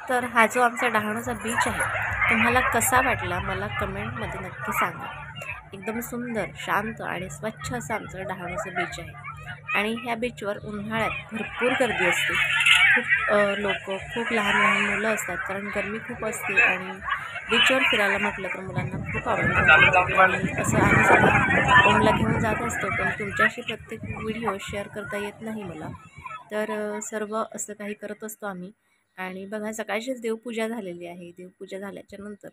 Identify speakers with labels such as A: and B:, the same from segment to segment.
A: तर हा जो आमचा डहाणूचा बीच आहे तुम्हाला कसा वाटला मला कमेंटमध्ये नक्की सांगा। एकदम सुंदर, शांत आणि स्वच्छ असं आमचं डहाणूचं बीच आहे आणि ह्या बीचवर उन्हाळ्यात भरपूर गर्दी असते। खूप लोक, खूप लहान लहान मुलं असतात कारण गरमी खूप असते आणि बीचवर फिरायला म्हटलं तर मुलांना खूप आवडतं आणि असं आम्ही सगळं ओमला घेऊन जात असतो। पण तुमच्याशी प्रत्येक व्हिडिओ शेअर करता येत नाही मला, तर सर्व असं काही करत असतो आम्ही। आणि बघा सकाळचीच देवपूजा झालेली आहे। देवपूजा झाल्याच्या नंतर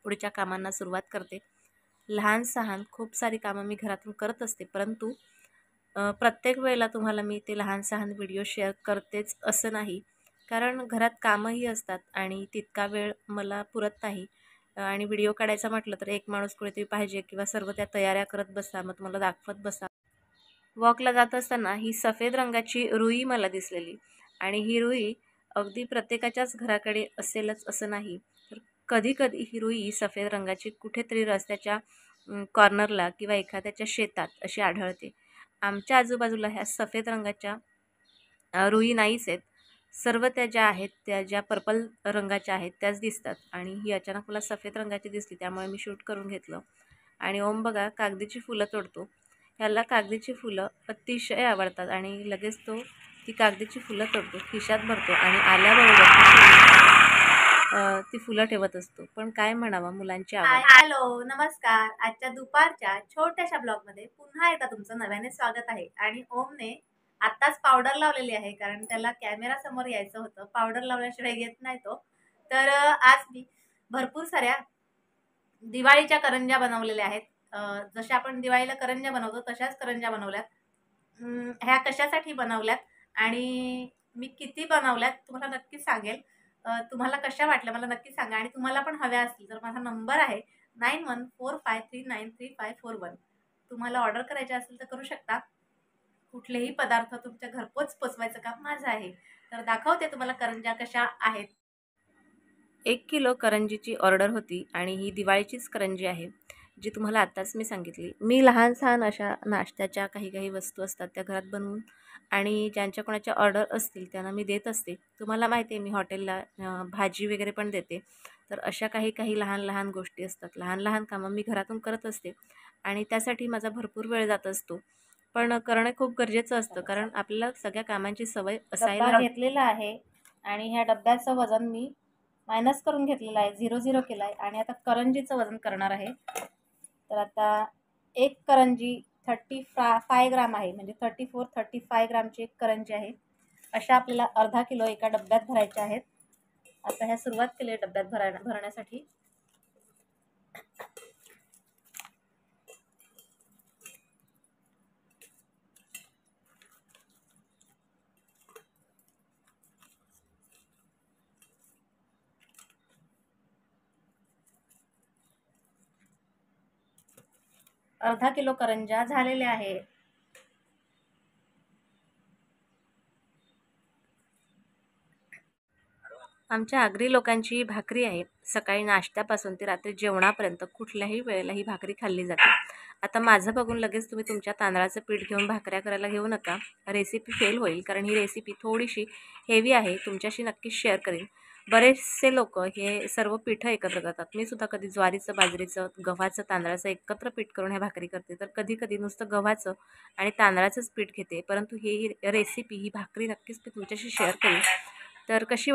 A: पुढच्या कामांना सुरुवात करते। लहान सहान खूप सारी कामं मी घरातून करत असते, परंतु प्रत्येक वेळेला तुम्हाला मी ते लहान सहान व्हिडिओ शेअर करतेच असं नाही, कारण घरात कामंही असतात आणि तितका वेळ मला पुरत नाही। आणि व्हिडिओ काढायचा म्हटलं तर एक माणूस कुठेतरी पाहिजे किंवा सर्व त्या तयाऱ्या करत बसा, मग तुम्हाला दाखवत बसा। वॉकला जात असताना ही सफेद रंगाची रुई मला दिसलेली आणि ही रुई अगदी प्रत्येकाच्याच घराकडे असेलच असं नाही, तर कधी-कधी ही रुई सफेद रंगाची कुठेतरी रस्त्याच्या कॉर्नरला किंवा एखाद्याच्या शेतात अशी आढळते। आमच्या आजूबाजूला ह्या सफेद रंगाच्या रुई नाहीच आहेत। सर्व त्या ज्या आहेत त्या ज्या पर्पल रंगाच्या आहेत त्याच दिसतात आणि ही अचानक मला सफेद रंगाची दिसली, त्यामुळे मी शूट करून घेतलं। आणि ओम बघा कागदीची फुलं तोडतो। ह्याला कागदीची फुलं अतिशय आवडतात आणि लगेच तो ती कागदीची फुलं तोडतो, खिशात भरतो आणि आल्याबरोबर ती फुलं ठेवत असतो। पण काय म्हणावं, मुलांची आवड।
B: हॅलो नमस्कार। आजच्या दुपारच्या छोट्याशा ब्लॉगमध्ये पुन्हा एकदा तुमचं नव्याने स्वागत आहे। आणि ओमने आत्ताच पावडर लावलेली आहे, कारण त्याला कॅमेरा समोर यायचं होतं, पावडर लावल्याशिवाय येत नाही तो। तर आज मी भरपूर साऱ्या दिवाळीच्या करंज्या बनवलेल्या आहेत। जशा आपण दिवाळीला करंज्या बनवतो तशाच करंज्या बनवल्यात। ह्या कशासाठी बनवल्यात आणि मी किती बनवल्यात तुम्हाला नक्की सांगेल। तुम्हाला कशा वाटल्या मला नक्की सांगा आणि तुम्हाला पण हव्या असतील तर माझा नंबर आहे 9145393541। तुम्हाला ऑर्डर करायची असेल तर करू शकता। कुठलेही पदार्थ तुमच्या घरपोच पोचवायचं काम माझं आहे। तर दाखवते तुम्हाला करंज्या कशा आहेत।
A: 1 किलो करंजीची ऑर्डर होती आणि ही दिवाळीचीच करंजी आहे, जी तुम्हाला आत्ताच मी सांगितली। मी लहान सहान अशा नाश्त्याच्या काही वस्तू असतात त्या घरात बनवून आणि ज्यांच्या कोणाच्या ऑर्डर असतील त्यांना मी देत असते। तुम्हाला माहिती आहे मी हॉटेलला भाजी वगैरे पण देते, तर अशा काही लहान लहान गोष्टी असतात, लहान लहान कामं मी घरातून करत असते आणि त्यासाठी माझा भरपूर वेळ जात असतो। पण करणं खूप गरजेचं असतं, कारण आपल्याला सगळ्या कामांची सवय असायला घेतलेला आहे आणि ह्या डब्याचं वजन मी मायनस करून घेतलेला आहे, 0 केला आहे आणि आता करंजीचं वजन करणार आहे। तर आता एक करंजी 35 ग्राम आहे, म्हणजे 35 ग्रामची एक करंजी आहे। अशा आपल्याला अर्धा किलो एका डब्यात भरायच्या आहेत। आता ह्या सुरुवात केली आहे डब्यात भरण्यासाठी। अर्धा किलो करंज्या झालेल्या आहे। आमच्या आगरी लोकांची भाकरी आहे, सकाळी नाश्त्यापासून ते रात्री जेवणापर्यंत कुठल्याही वेळेला ही भाकरी खाल्ली जाते। आता माझं बघून लगेच तुम्ही तुमच्या तांदळाचं पीठ घेऊन भाकऱ्या करायला घेऊ नका, रेसिपी फेल होईल, कारण ही रेसिपी थोडीशी हेवी आहे। तुमच्याशी नक्कीच शेअर करेन। बरेचसे लोक हे सर्व पीठं एकत्र करतात, मी सुद्धा कधी ज्वारीचं, बाजरीचं, गव्हाचं, तांदळाचं एकत्र पीठ करून ह्या भाकरी करते, तर कधी नुसतं गव्हाचं आणि तांदळाचंच पीठ घेते। परंतु ही रेसिपी, ही भाकरी नक्कीच मी तुमच्याशी शेअर करेन। तर कशी